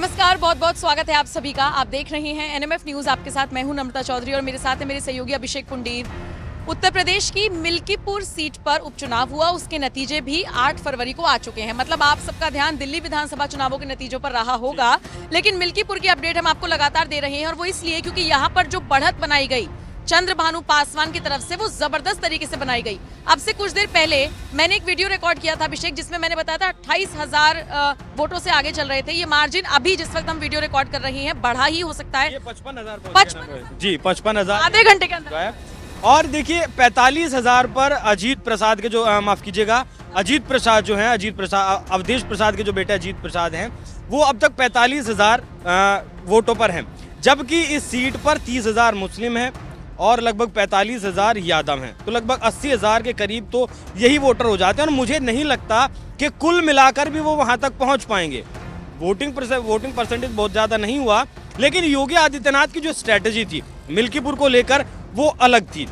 नमस्कार, बहुत बहुत स्वागत है आप सभी का। आप देख रहे हैं एनएमएफ न्यूज। आपके साथ मैं हूं नम्रता चौधरी और मेरे साथ है मेरे सहयोगी अभिषेक पुंडीर। उत्तर प्रदेश की मिल्कीपुर सीट पर उपचुनाव हुआ, उसके नतीजे भी 8 फरवरी को आ चुके हैं। मतलब आप सबका ध्यान दिल्ली विधानसभा चुनावों के नतीजों पर रहा होगा, लेकिन मिल्कीपुर की अपडेट हम आपको लगातार दे रहे हैं और वो इसलिए क्योंकि यहाँ पर जो बढ़त बनाई गई चंद्रभानु पासवान की तरफ से वो जबरदस्त तरीके से बनाई गई। अब से कुछ देर पहले मैंने एक वीडियो रिकॉर्ड किया था अभिषेक, जिसमें मैंने बताया था 28,000 वोटों से आगे चल रहे थे। ये मार्जिन अभी जिस वक्त हम वीडियो रिकॉर्ड कर रहे हैं बढ़ा ही हो सकता है। 55,000 जी 55,000 आधे घंटे के अंदर। और देखिए 45,000 पर अजीत प्रसाद के जो माफ कीजिएगा अजीत प्रसाद जो है, अजीत प्रसाद अवधेश प्रसाद के जो बेटे अजीत प्रसाद हैं, वो अब तक 45,000 वोटों पर हैं, जबकि इस सीट पर 30,000 मुस्लिम हैं और लगभग 45,000 यादव हैं। तो लगभग 80,000 के करीब तो यही वोटर हो जाते हैं और मुझे नहीं लगता कि कुल मिलाकर भी वो वहां तक पहुंच पाएंगे। वोटिंग परसेंटेज बहुत ज़्यादा नहीं हुआ, लेकिन योगी आदित्यनाथ की जो स्ट्रैटेजी थी मिल्कीपुर को लेकर वो अलग थी।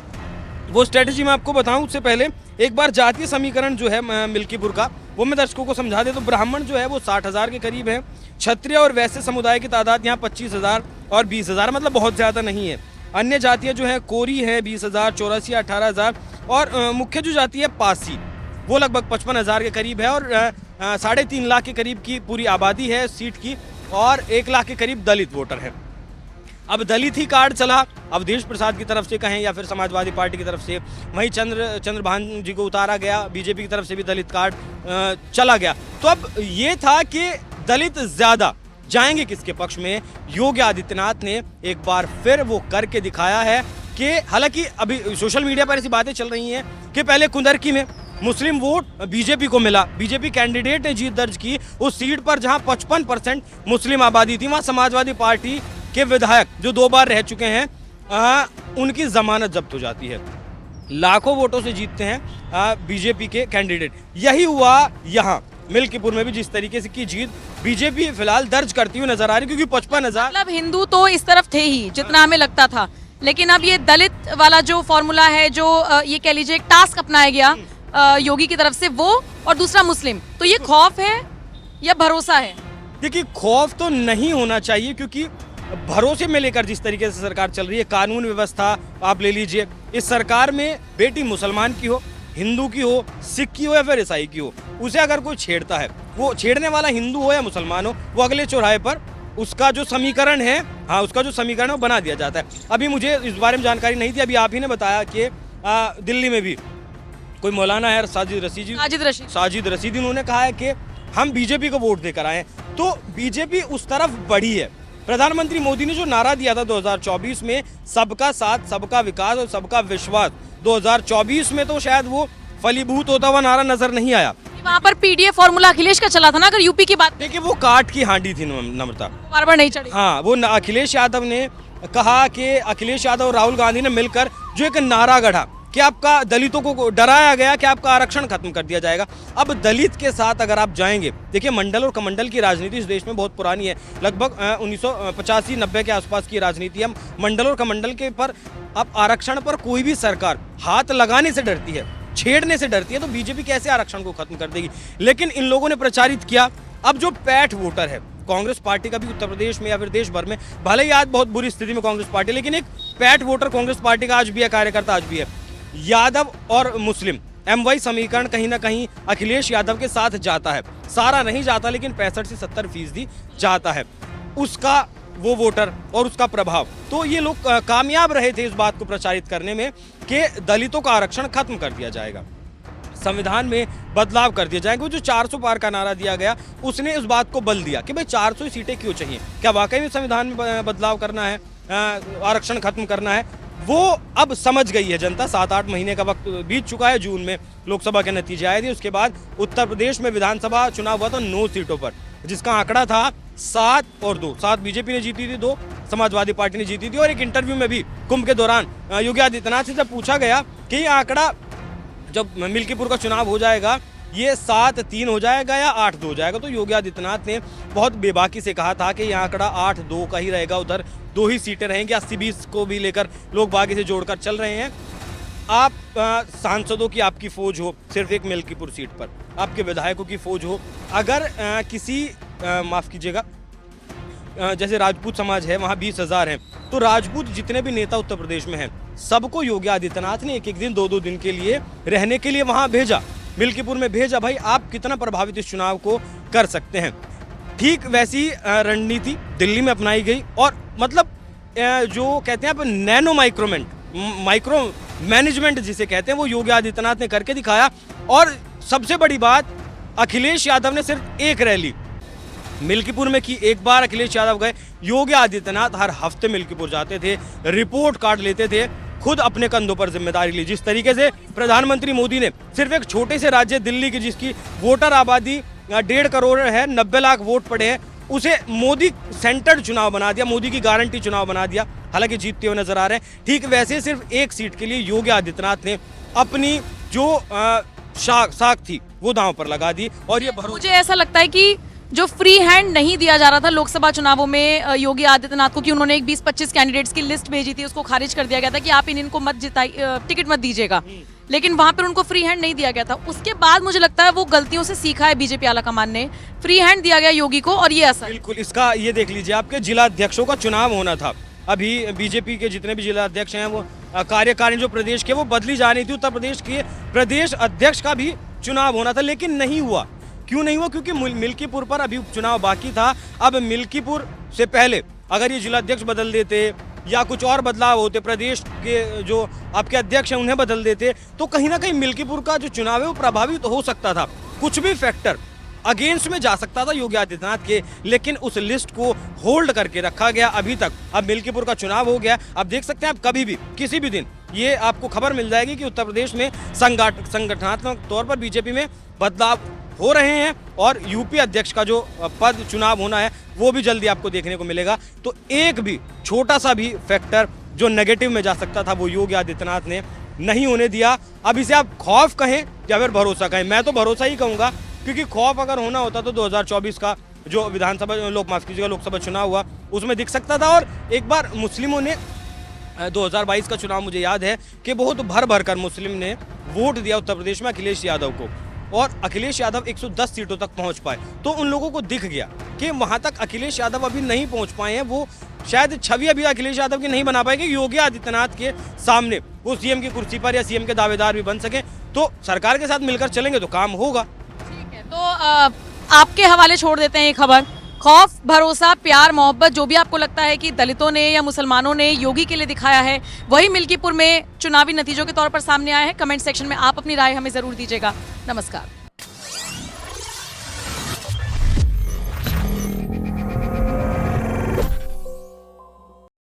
वो स्ट्रैटेजी मैं आपको बताऊं उससे पहले एक बार जातीय समीकरण जो है मिल्कीपुर का वो मैं दर्शकों को समझा दे। तो ब्राह्मण जो है वो 60,000 के करीब है, क्षत्रिय और वैश्य समुदाय की तादाद यहाँ 25,000 और 20,000, मतलब बहुत ज़्यादा नहीं है। अन्य जातियाँ जो है कोरी है 20,000, चौरासी 18,000 और मुख्य जो जाति है पासी वो लगभग 55,000 के करीब है और 3.5 लाख के करीब की पूरी आबादी है सीट की और 1 लाख के करीब दलित वोटर है। अब दलित ही कार्ड चला अवधेश प्रसाद की तरफ से कहें या फिर समाजवादी पार्टी की तरफ से, वहीं चंद्रभानु जी को उतारा गया, बीजेपी की तरफ से भी दलित कार्ड चला गया। तो अब ये था कि दलित ज्यादा जाएंगे किसके पक्ष में। योगी आदित्यनाथ ने एक बार फिर वो करके दिखाया है कि हालांकि अभी सोशल मीडिया पर ऐसी बातें चल रही हैं कि पहले कुंदरकी में मुस्लिम वोट बीजेपी को मिला, बीजेपी कैंडिडेट ने जीत दर्ज की उस सीट पर जहां 55% मुस्लिम आबादी थी। वहां समाजवादी पार्टी के विधायक जो 2 बार रह चुके हैं उनकी जमानत जब्त हो जाती है। लाखों वोटों से जीतते हैं बीजेपी के कैंडिडेट। यही हुआ यहाँ मिल्कीपुर में भी, जिस तरीके से की जीत बीजेपी फिलहाल दर्ज करती हुई नजर आ रही, क्योंकि 55,000 मतलब हिंदू तो इस तरफ थे ही जितना हमें लगता था, लेकिन अब ये दलित वाला जो फॉर्मूला है, जो ये कह लीजिए एक टास्क अपनाया गया योगी की तरफ से, वो और दूसरा मुस्लिम, तो ये खौफ है या भरोसा है? देखिए खौफ तो नहीं होना चाहिए, क्योंकि भरोसे में लेकर जिस तरीके से सरकार चल रही है, कानून व्यवस्था आप ले लीजिए, इस सरकार में बेटी मुसलमान की हो, हिंदू की हो, सिख की हो या फिर ईसाई की हो, उसे अगर कोई छेड़ता है, वो छेड़ने वाला हिंदू हो या मुसलमान हो, वो अगले चौराहे पर उसका जो समीकरण है, हाँ उसका जो समीकरण है वो बना दिया जाता है। अभी मुझे इस बारे में जानकारी नहीं थी, अभी आप ही ने बताया कि दिल्ली में भी कोई मौलाना है साजिद रशीदी, उन्होंने कहा है कि हम बीजेपी को वोट देकर आए। तो बीजेपी उस तरफ बढ़ी है। प्रधानमंत्री मोदी ने जो नारा दिया था 2024 में, सबका साथ सबका विकास और सबका विश्वास, 2024 में तो शायद वो फलीभूत होता हुआ नारा नजर नहीं आया। वहाँ पर पीडीए फॉर्मूला अखिलेश का चला था ना, अगर यूपी की बात। देखिए वो काट की हांडी थी नम्रता, बार नहीं चढ़ी। हाँ वो अखिलेश यादव ने कहा कि अखिलेश यादव और राहुल गांधी ने मिलकर जो एक नारा गढ़ा कि आपका दलितों को डराया गया कि आपका आरक्षण खत्म कर दिया जाएगा। अब दलित के साथ अगर आप जाएंगे, देखिए मंडल और कमंडल की राजनीति इस देश में बहुत पुरानी है, लगभग 1985-90 के आसपास की राजनीति है। मंडल और कमंडल के पर अब आरक्षण पर कोई भी सरकार हाथ लगाने से डरती है, छेड़ने से डरती है, तो बीजेपी कैसे आरक्षण को खत्म कर देगी। लेकिन इन लोगों ने प्रचारित किया। अब जो पैठ वोटर है कांग्रेस पार्टी का भी उत्तर प्रदेश में या फिर देश भर में, भले ही आज बहुत बुरी स्थिति में कांग्रेस पार्टी, लेकिन एक पैठ वोटर कांग्रेस पार्टी का आज भी है, कार्यकर्ता आज भी है। यादव और मुस्लिम MY समीकरण कहीं ना कहीं अखिलेश यादव के साथ जाता है, सारा नहीं जाता लेकिन 65 से 70% जाता है उसका वो वोटर और उसका प्रभाव। तो ये लोग कामयाब रहे थे इस बात को प्रचारित करने में कि दलितों का आरक्षण खत्म कर दिया जाएगा, संविधान में बदलाव कर दिया जाएगा। वो जो 400 पार का नारा दिया गया, उसने इस बात को बल दिया कि भाई 400 सीटें क्यों चाहिए, क्या वाकई में संविधान में बदलाव करना है, आरक्षण खत्म करना है। वो अब समझ गई है जनता। 7-8 महीने का वक्त बीत चुका है, जून में लोकसभा के नतीजे आए थे, उसके बाद उत्तर प्रदेश में विधानसभा चुनाव हुआ था 9 सीटों पर, जिसका आंकड़ा था 7 और 2। 7 बीजेपी ने जीती थी, 2 समाजवादी पार्टी ने जीती थी। और एक इंटरव्यू में भी कुंभ के दौरान योगी आदित्यनाथ से जब पूछा गया कि ये आंकड़ा जब मिल्कीपुर का चुनाव हो जाएगा ये 7-3 हो जाएगा या 8-2 हो जाएगा, तो योगी आदित्यनाथ ने बहुत बेबाकी से कहा था कि यह आंकड़ा 8-2 का ही रहेगा, उधर 2 ही सीटें रहेंगी। 80-20 को भी लेकर लोग बागी से जोड़कर चल रहे हैं। आप सांसदों की आपकी फौज हो सिर्फ एक मिल्कीपुर सीट पर, आपके विधायकों की फौज हो, अगर किसी माफ कीजिएगा जैसे राजपूत समाज है वहाँ 20,000 हैं, तो राजपूत जितने भी नेता उत्तर प्रदेश में हैं सबको योगी आदित्यनाथ ने एक एक दिन 2-2 दिन के लिए रहने के लिए वहाँ भेजा, मिल्कीपुर में भेजा। भाई आप कितना प्रभावित इस चुनाव को कर सकते हैं। ठीक वैसी रणनीति दिल्ली में अपनाई गई और मतलब जो कहते हैं आप नैनो माइक्रो मैनेजमेंट जिसे कहते हैं वो योगी आदित्यनाथ ने करके दिखाया। और सबसे बड़ी बात, अखिलेश यादव ने सिर्फ एक रैली मिल्कीपुर में की। एक बार अखिलेश यादव गए, योगी आदित्यनाथ हर हफ्ते मिल्कीपुर जाते थे, रिपोर्ट कार्ड लेते थे, खुद अपने कंधों पर जिम्मेदारी ली। जिस तरीके से प्रधानमंत्री मोदी ने सिर्फ एक छोटे से राज्य दिल्ली की जिसकी वोटर आबादी 1.5 करोड़ है, 90 लाख वोट पड़े हैं, उसे मोदी सेंटर्ड चुनाव बना दिया, मोदी की गारंटी चुनाव बना दिया, हालांकि जीतते हुए नजर आ रहे हैं। ठीक वैसे सिर्फ एक सीट के लिए योगी आदित्यनाथ ने अपनी जो साख थी वो दांव पर लगा दी। और ये मुझे ऐसा लगता है कि जो फ्री हैंड नहीं दिया जा रहा था लोकसभा चुनावों में योगी आदित्यनाथ को, कि उन्होंने एक 20-25 कैंडिडेट्स की लिस्ट भेजी थी, उसको खारिज कर दिया गया था कि आप इनको मत टिकट मत दीजिएगा, लेकिन वहां पर उनको फ्री हैंड नहीं दिया गया था। उसके बाद मुझे लगता है वो गलतियों से सीखा है बीजेपी आलाकमान ने, फ्री हैंड दिया गया योगी को और ये असर। बिल्कुल, इसका ये देख लीजिए, आपके जिला अध्यक्षों का चुनाव होना था, अभी बीजेपी के जितने भी जिला अध्यक्ष हैं वो कार्यकारिणी जो प्रदेश के वो बदली जा रही थी, उत्तर प्रदेश के प्रदेश अध्यक्ष का भी चुनाव होना था, लेकिन नहीं हुआ। क्यों नहीं हुआ? क्योंकि मिल्कीपुर पर अभी उपचुनाव बाकी था। अब मिल्कीपुर से पहले अगर ये जिलाध्यक्ष बदल देते या कुछ और बदलाव होते, प्रदेश के जो आपके अध्यक्ष हैं उन्हें बदल देते, तो कहीं ना कहीं मिल्कीपुर का जो चुनाव है वो प्रभावित हो सकता था, कुछ भी फैक्टर अगेंस्ट में जा सकता था योगी आदित्यनाथ के, लेकिन उस लिस्ट को होल्ड करके रखा गया अभी तक। अब मिल्कीपुर का चुनाव हो गया, अब देख सकते हैं आप कभी भी किसी भी दिन ये आपको खबर मिल जाएगी कि उत्तर प्रदेश में संगठनात्मक तौर पर बीजेपी में बदलाव हो रहे हैं और यूपी अध्यक्ष का जो पद चुनाव होना है वो भी जल्दी आपको देखने को मिलेगा। तो एक भी छोटा सा भी फैक्टर जो नेगेटिव में जा सकता था वो योगी आदित्यनाथ ने नहीं होने दिया। अब इसे आप खौफ कहें या फिर भरोसा कहें, मैं तो भरोसा ही कहूँगा, क्योंकि खौफ अगर होना होता तो 2024 का जो लोकसभा चुनाव हुआ उसमें दिख सकता था। और एक बार मुस्लिमों ने 2022 का चुनाव मुझे याद है कि बहुत भर कर मुस्लिम ने वोट दिया उत्तर प्रदेश में अखिलेश यादव को, और अखिलेश यादव 110 सीटों तक पहुंच पाए। तो उन लोगों को दिख गया कि वहां तक अखिलेश यादव अभी नहीं पहुंच पाए हैं, वो शायद छवि अभी अखिलेश यादव की नहीं बना पाएंगे योगी आदित्यनाथ के सामने वो सीएम की कुर्सी पर या सीएम के दावेदार भी बन सके। तो सरकार के साथ मिलकर चलेंगे तो काम होगा। ठीक है, तो आपके हवाले छोड़ देते हैं ये खबर। खौफ, भरोसा, प्यार, मोहब्बत, जो भी आपको लगता है कि दलितों ने या मुसलमानों ने योगी के लिए दिखाया है, वही मिल्कीपुर में चुनावी नतीजों के तौर पर सामने आया है। कमेंट सेक्शन में आप अपनी राय हमें जरूर दीजिएगा। नमस्कार।